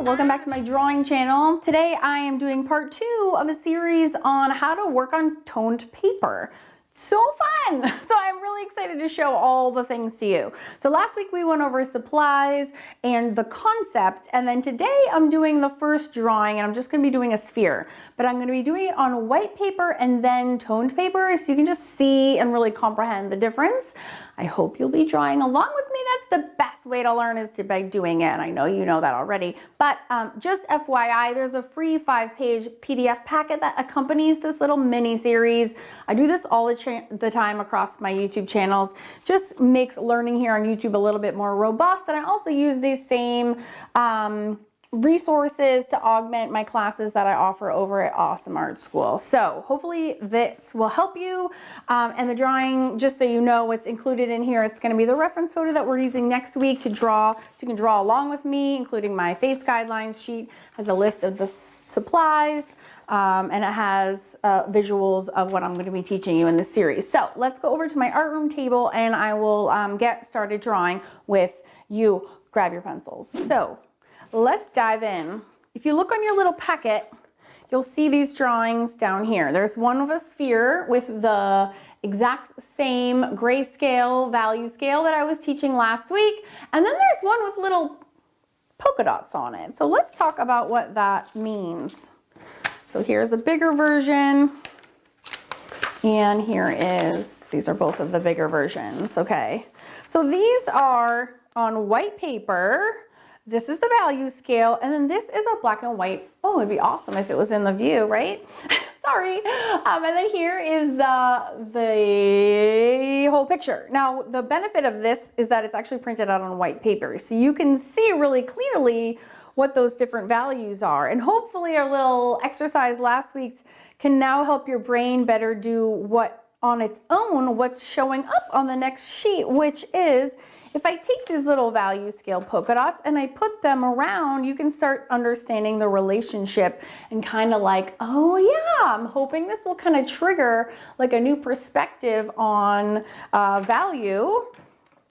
welcome back to my drawing channel. Today I am doing part 2 of a series on how to work on toned paper. So fun! So I'm really excited to show all the things to you. So last week we went over supplies and the concept, and then today I'm doing the first drawing, and I'm just going to be doing a sphere, but I'm going to be doing it on white paper and then toned paper so you can just see and really comprehend the difference. I hope you'll be drawing along with me. That's the best way to learn, is by doing it. And I know you know that already, but just FYI, there's a free 5-page PDF packet that accompanies this little mini series. I do this all the time across my YouTube channels. Just makes learning here on YouTube a little bit more robust. And I also use these same resources to augment my classes that I offer over at Awesome Art School. So hopefully this will help you. And the drawing, just so you know what's included in here, it's going to be the reference photo that we're using next week to draw, so you can draw along with me, including my face guidelines sheet, has a list of the supplies, and it has visuals of what I'm going to be teaching you in this series. So let's go over to my art room table and I will get started drawing with you. Grab your pencils. So let's dive in. If you look on your little packet, you'll see these drawings down here. There's one of a sphere with the exact same grayscale value scale that I was teaching last week. And then there's one with little polka dots on it. So let's talk about what that means. So here's a bigger version. And here is, these are both of the bigger versions. Okay. So these are on white paper. This is the value scale, and then this is a black and white. Oh, it'd be awesome if it was in the view, right? Sorry. And then here is the whole picture. Now, the benefit of this is that it's actually printed out on white paper, so you can see really clearly what those different values are. And hopefully our little exercise last week can now help your brain better do what on its own, what's showing up on the next sheet, which is, if I take these little value scale polka dots and I put them around, you can start understanding the relationship and kind of like, oh yeah, I'm hoping this will kind of trigger like a new perspective on value.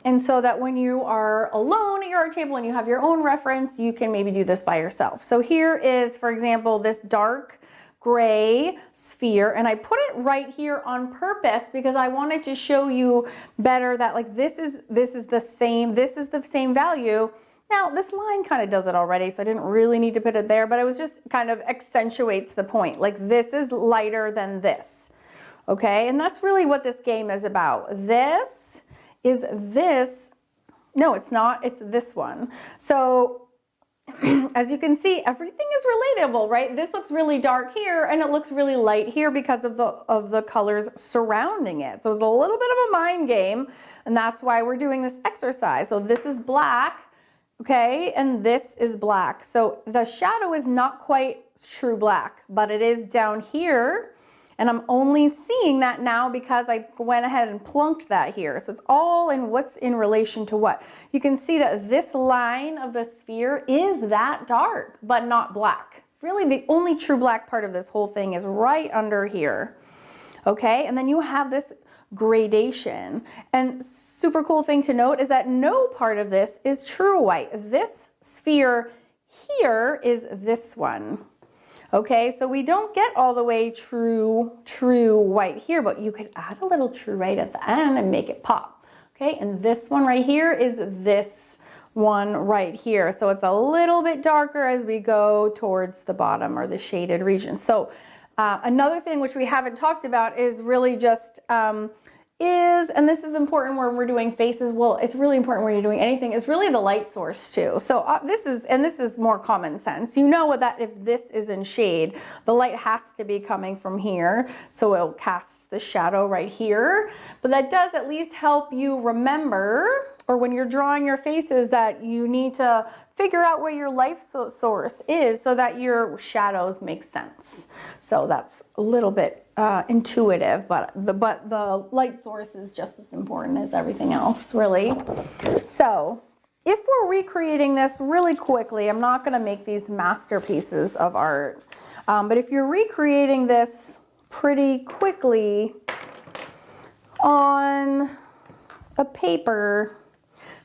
And so that when you are alone at your art table and you have your own reference, you can maybe do this by yourself. So here is, for example, this dark gray sphere, and I put it right here on purpose because I wanted to show you better that like this is the same value. Now this line kind of does it already, so I didn't really need to put it there, but it was just kind of accentuates the point. Like this is lighter than this. Okay, and that's really what this game is about. This is this. No, it's not. It's this one. So as you can see, everything is relatable, right? This looks really dark here and it looks really light here because of the colors surrounding it. So it's a little bit of a mind game, and that's why we're doing this exercise. So this is black, okay, and this is black. So the shadow is not quite true black, but it is down here. And I'm only seeing that now because I went ahead and plunked that here. So it's all in what's in relation to what. You can see that this line of the sphere is that dark, but not black. Really, the only true black part of this whole thing is right under here. Okay, and then you have this gradation. And super cool thing to note is that no part of this is true white. This sphere here is this one. Okay, so we don't get all the way true white here, but you could add a little true white at the end and make it pop. Okay, and this one right here is this one right here. So it's a little bit darker as we go towards the bottom or the shaded region. So another thing which we haven't talked about is really just and this is important when we're doing faces, well, it's really important when you're doing anything, is really the light source too. So this is more common sense. You know that if this is in shade, the light has to be coming from here, so it'll cast the shadow right here. But that does at least help you remember, or when you're drawing your faces, that you need to figure out where your light source is so that your shadows make sense. So that's a little bit intuitive, but the light source is just as important as everything else, really. So if we're recreating this really quickly, I'm not going to make these masterpieces of art, but if you're recreating this pretty quickly on a paper,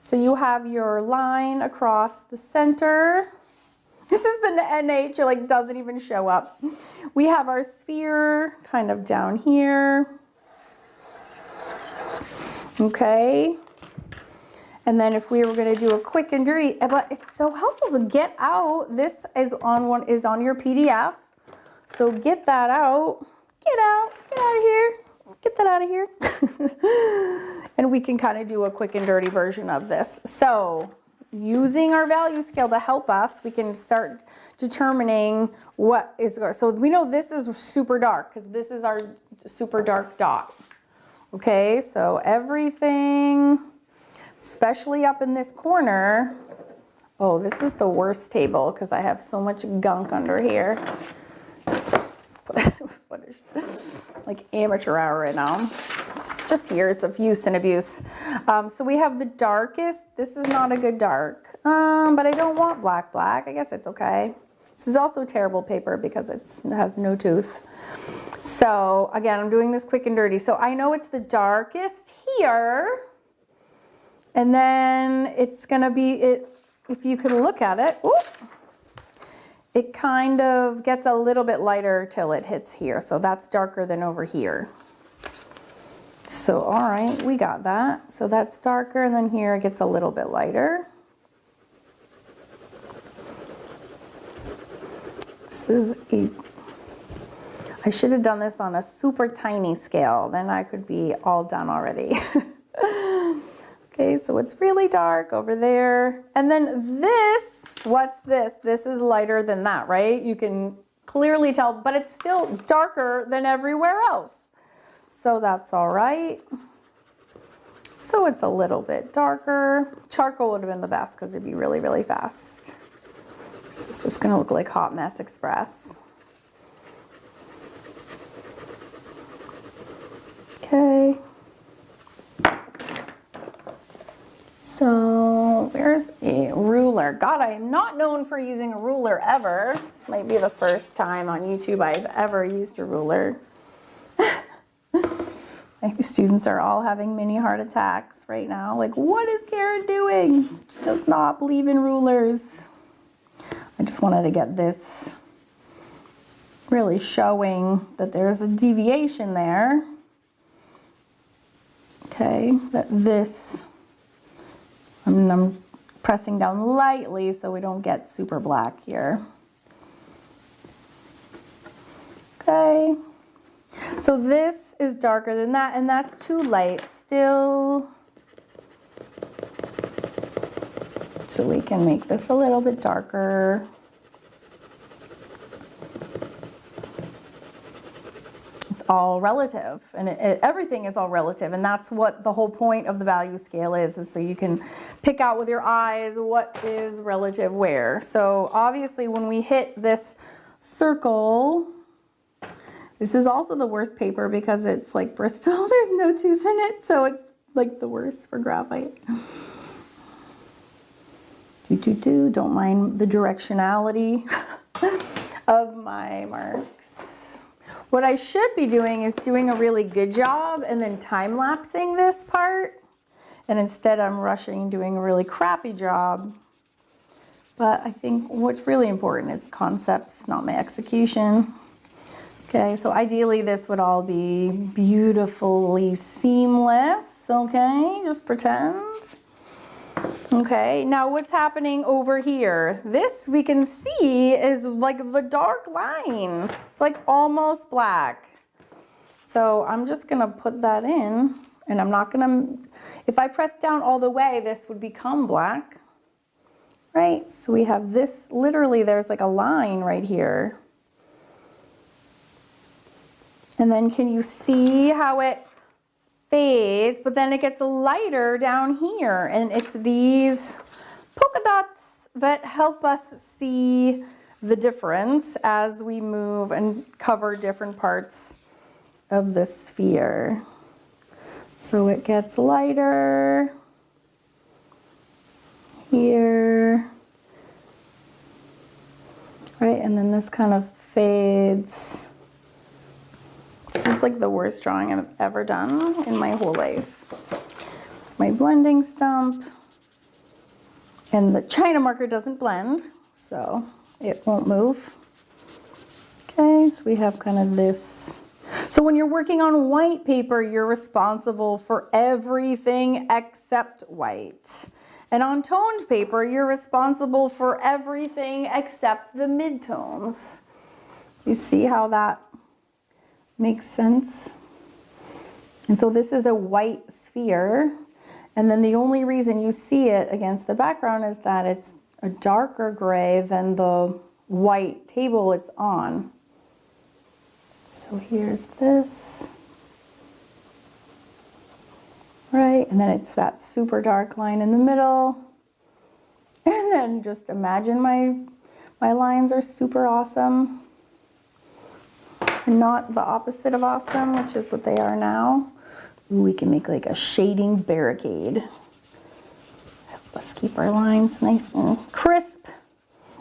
so you have your line across the center, This is the NH, it like doesn't even show up. We have our sphere kind of down here. Okay. And then if we were going to do a quick and dirty, but it's so helpful to get out. This is on your PDF. So get that out. Get out of here. Get that out of here. And we can kind of do a quick and dirty version of this. So using our value scale to help us, we can start determining what is, so we know this is super dark because this is our super dark dot. Okay, so everything, especially up in this corner. Oh, this is the worst table because I have so much gunk under here. What is like amateur hour right now. It's just years of use and abuse. So we have the darkest. This is not a good dark, but I don't want black. I guess it's okay. This is also terrible paper because it has no tooth. So again, I'm doing this quick and dirty. So I know it's the darkest here. And then it's gonna be, if you could look at it, it kind of gets a little bit lighter till it hits here. So that's darker than over here. So, all right, we got that. So that's darker, and then here it gets a little bit lighter. I should have done this on a super tiny scale. Then I could be all done already. Okay, so it's really dark over there. And then this, what's this? This is lighter than that, right? You can clearly tell, but it's still darker than everywhere else. So that's all right. So it's a little bit darker. Charcoal would have been the best because it'd be really, really fast. This is just gonna look like Hot Mess Express. Okay. So where's a ruler? God, I am not known for using a ruler ever. This might be the first time on YouTube I've ever used a ruler. My students are all having mini heart attacks right now. Like, what is Karen doing? She does not believe in rulers. I just wanted to get this really showing that there's a deviation there. Okay, that this, I'm pressing down lightly so we don't get super black here. Okay, so this is darker than that, and that's too light still. So we can make this a little bit darker. It's all relative, and everything is all relative, and that's what the whole point of the value scale is so you can pick out with your eyes what is relative where. So obviously when we hit this circle, this is also the worst paper because it's like Bristol, there's no tooth in it, so it's like the worst for graphite. Don't mind the directionality of my marks. What I should be doing is doing a really good job and then time-lapsing this part. And instead I'm rushing and doing a really crappy job. But I think what's really important is concepts, not my execution. Okay, so ideally this would all be beautifully seamless. Okay, just pretend. Okay, now what's happening over here? This we can see is like the dark line. It's like almost black. So I'm just gonna put that in, and I'm not gonna, if I press down all the way, this would become black, right? So we have this, literally there's like a line right here. And then can you see how it fades, but then it gets lighter down here, and it's these polka dots that help us see the difference as we move and cover different parts of the sphere. So it gets lighter here, right, and then this kind of fades. This is like the worst drawing I've ever done in my whole life. It's my blending stump. And the China marker doesn't blend, so it won't move. Okay, so we have kind of this. So when you're working on white paper, you're responsible for everything except white. And on toned paper, you're responsible for everything except the midtones. You see how that makes sense? And so this is a white sphere. And then the only reason you see it against the background is that it's a darker gray than the white table it's on. So here's this. Right, and then it's that super dark line in the middle. And then just imagine my lines are super awesome. And not the opposite of awesome, which is what they are now. Ooh, we can make like a shading barricade. Help us keep our lines nice and crisp.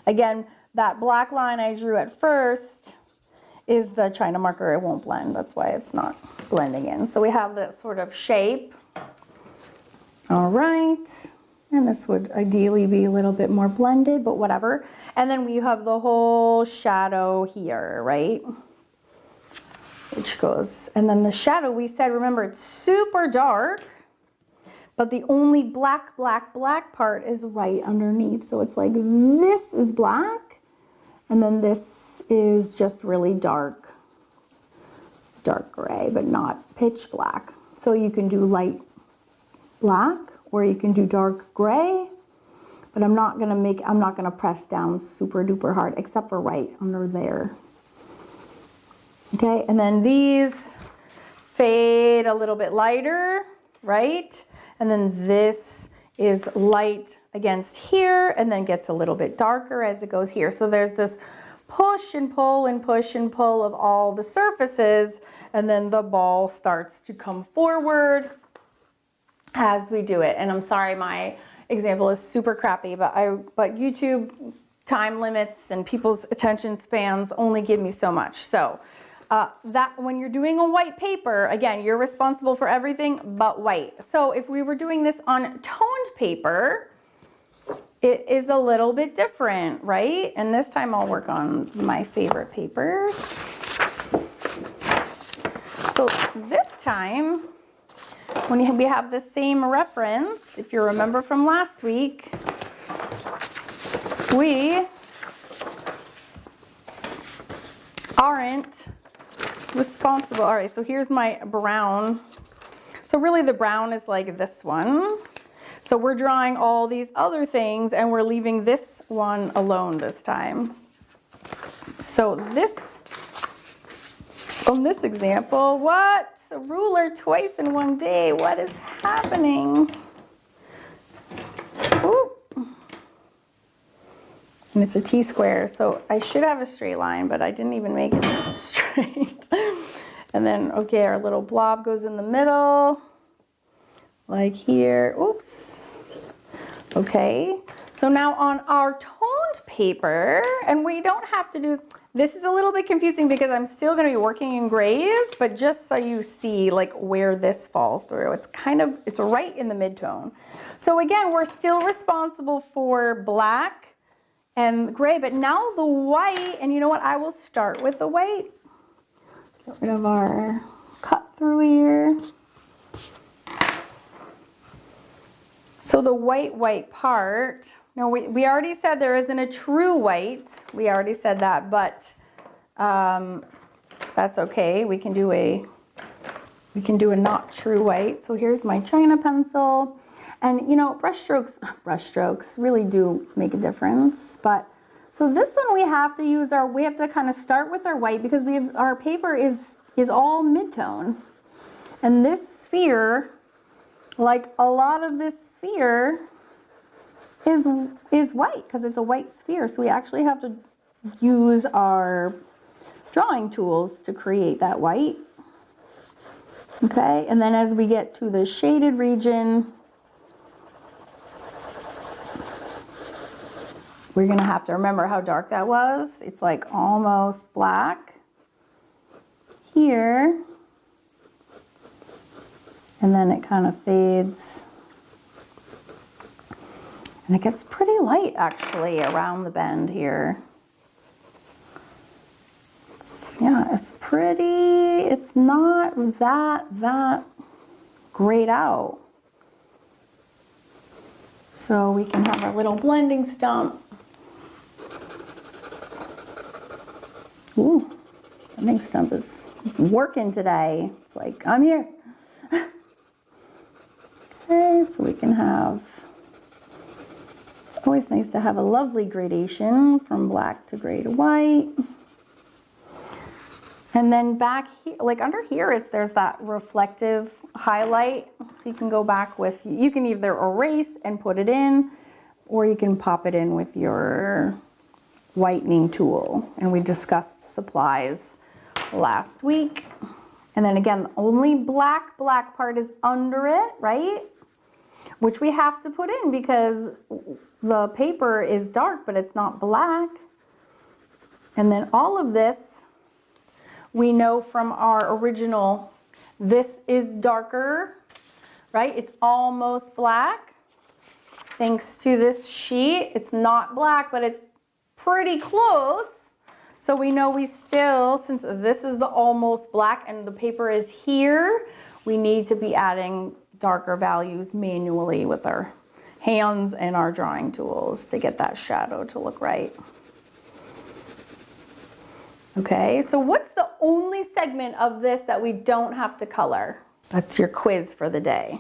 Again, that black line I drew at first is the China marker. It won't blend. That's why it's not blending in. So we have this sort of shape. All right. And this would ideally be a little bit more blended, but whatever. And then we have the whole shadow here, right? Which goes, and then the shadow, we said, remember, it's super dark, but the only black part is right underneath. So it's like this is black, and then this is just really dark gray, but not pitch black. So you can do light black, or you can do dark gray, but I'm not gonna press down super duper hard, except for right under there. Okay, and then these fade a little bit lighter, right? And then this is light against here, and then gets a little bit darker as it goes here. So there's this push and pull and push and pull of all the surfaces, and then the ball starts to come forward as we do it. And I'm sorry, my example is super crappy, but YouTube time limits and people's attention spans only give me so much. So that when you're doing a white paper, again, you're responsible for everything but white. So if we were doing this on toned paper, it is a little bit different, right? And this time I'll work on my favorite paper. So this time, when we have the same reference, if you remember from last week, we aren't responsible. All right, so here's my brown. So really the brown is like this one. So we're drawing all these other things and we're leaving this one alone this time. So this, on this example, what? A ruler twice in one day. What is happening? Ooh. And it's a T-square, so I should have a straight line, but I didn't even make it straight. And then, okay, our little blob goes in the middle, like here. Oops. Okay, so now on our toned paper, and we don't have to do, this is a little bit confusing because I'm still going to be working in grays, but just so you see like where this falls through, it's right in the mid-tone. So again, we're still responsible for black and gray, but now the white, and you know what, I will start with the white. Get rid of our cut through here. So the white part, no, we already said there isn't a true white. We already said that, but that's okay. We can do a not true white. So here's my China pencil. And you know, brush strokes really do make a difference. But so this one we have to kind of start with our white because our paper is all mid-tone. And this sphere, like a lot of this sphere, is white because it's a white sphere. So we actually have to use our drawing tools to create that white. Okay, and then as we get to the shaded region, we're gonna have to remember how dark that was. It's like almost black here. And then it kind of fades. And it gets pretty light actually around the bend here. It's pretty, it's not that grayed out. So we can have our little blending stump. Ooh, blending stump is working today. It's like, I'm here. Okay, so we can have, it's always nice to have a lovely gradation from black to gray to white. And then back here, like under here, there's that reflective highlight. So you can go back with, you can either erase and put it in, or you can pop it in with your whitening tool. And we discussed supplies last week. And then again, the only black part is under it, right? Which we have to put in because the paper is dark, but it's not black. And then all of this, we know from our original, this is darker, right? It's almost black. Thanks to this sheet, it's not black, but it's pretty close. So we know we still, since this is the almost black and the paper is here, we need to be adding darker values manually with our hands and our drawing tools to get that shadow to look right. Okay, so what's the only segment of this that we don't have to color? That's your quiz for the day.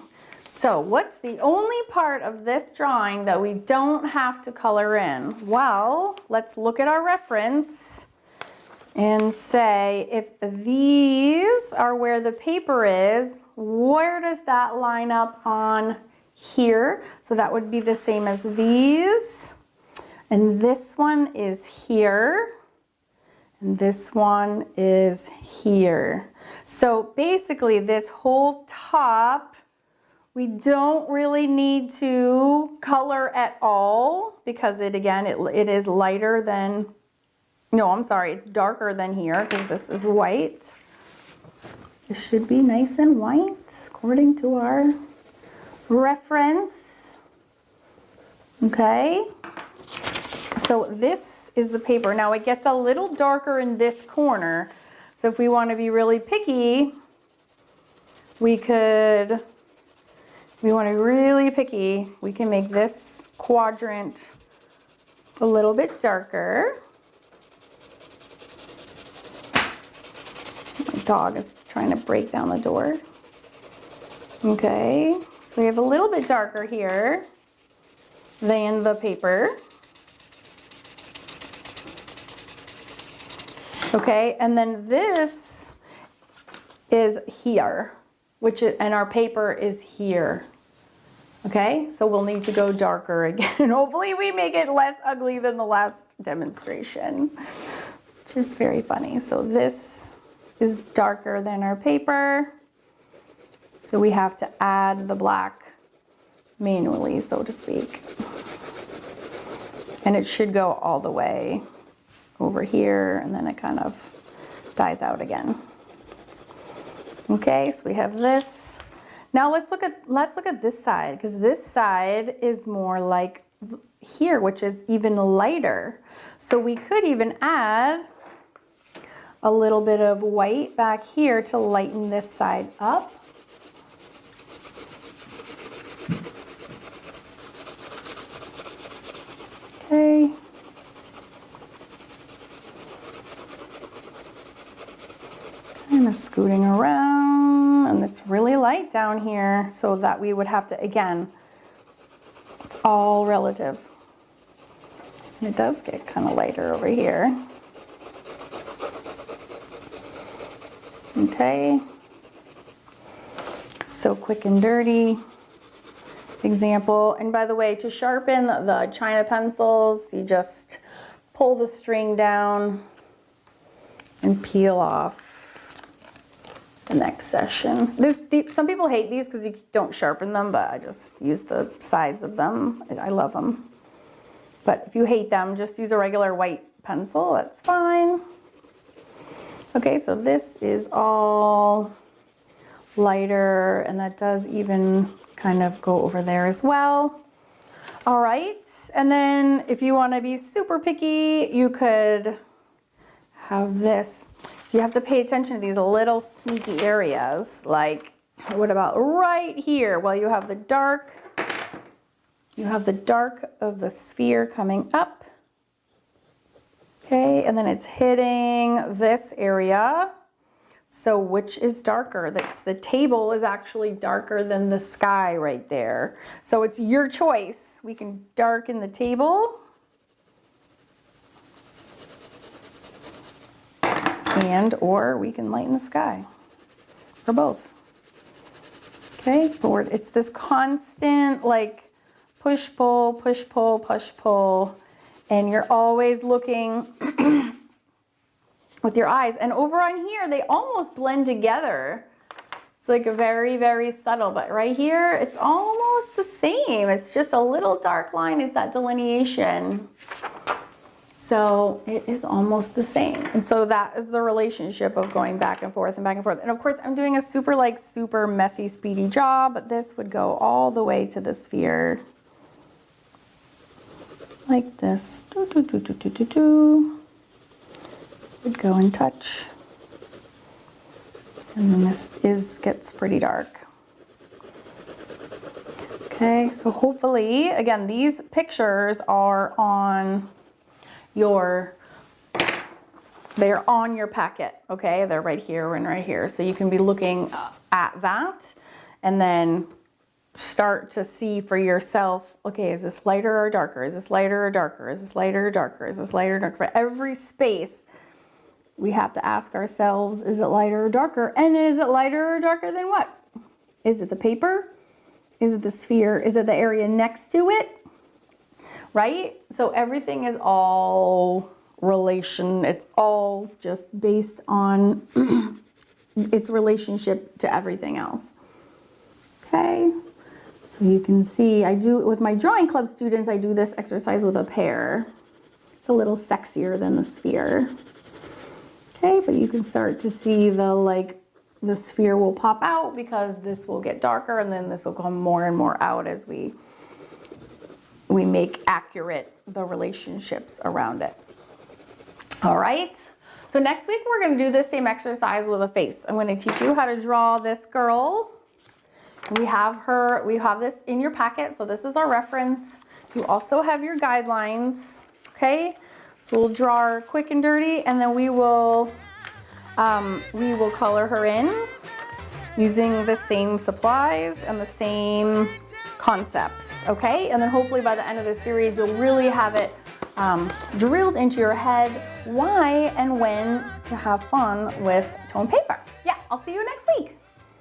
So what's the only part of this drawing that we don't have to color in? Well, let's look at our reference and say if these are where the paper is, where does that line up on here? So that would be the same as these. And this one is here. And this one is here. So basically this whole top, we don't really need to color at all because it is lighter than, no, I'm sorry, it's darker than here because this is white. It should be nice and white according to our reference. Okay, so this is the paper. Now it gets a little darker in this corner. So if we want to be really picky, we can make this quadrant a little bit darker. My dog is trying to break down the door. Okay, so we have a little bit darker here than the paper. Okay, and then this is here, and our paper is here. Okay, so we'll need to go darker again. Hopefully we make it less ugly than the last demonstration, which is very funny. So this is darker than our paper. So we have to add the black manually, so to speak. And it should go all the way over here, and then it kind of dies out again. Okay, so we have this. Now let's look at this side, because this side is more like here, which is even lighter. So we could even add a little bit of white back here to lighten this side up. Okay. Kind of scooting around, and it's really light down here, so that we would have to, again, it's all relative. And it does get kind of lighter over here. Okay. So quick and dirty example. And by the way, to sharpen the China pencils, you just pull the string down and peel off the next section. Some people hate these because you don't sharpen them, but I just use the sides of them. I love them. But if you hate them, just use a regular white pencil, that's fine. Okay, so this is all lighter, and that does even kind of go over there as well. All right, and then if you want to be super picky, you could have this. So you have to pay attention to these little sneaky areas, like what about right here? Well, you have the dark of the sphere coming up. Okay, and then it's hitting this area. So which is darker? The table is actually darker than the sky right there. So it's your choice. We can darken the table. Or we can lighten the sky, or both. Okay, but it's this constant like push, pull, push, pull, push, pull, and you're always looking with your eyes. And over on here, they almost blend together. It's like a very, very subtle, but right here, it's almost the same. It's just a little dark line is that delineation. So it is almost the same. And so that is the relationship of going back and forth and back and forth. And of course, I'm doing a super messy, speedy job, but this would go all the way to the sphere. Like this. Would go and touch. And then this gets pretty dark. Okay, so hopefully, again, these pictures are on they're on your packet, okay? They're right here and right here. So you can be looking at that and then start to see for yourself, okay, is this lighter or darker? Is this lighter or darker? Is this lighter or darker? Is this lighter or darker? For every space, we have to ask ourselves, is it lighter or darker? And is it lighter or darker than what? Is it the paper? Is it the sphere? Is it the area next to it? Right? So everything is all relation. It's all just based on its relationship to everything else. Okay? So you can see, I do, with my drawing club students, I do this exercise with a pear. It's a little sexier than the sphere. Okay, but you can start to see the sphere will pop out because this will get darker and then this will come more and more out as we make accurate the relationships around it. All right, so next week we're going to do this same exercise with a face. I'm going to teach you how to draw this girl. We have this in your packet, so this is our reference. You also have your guidelines, okay? So we'll draw her quick and dirty, and then we will color her in using the same supplies and the same concepts, okay? And then hopefully by the end of the series, you'll really have it drilled into your head why and when to have fun with toned paper. Yeah, I'll see you next week.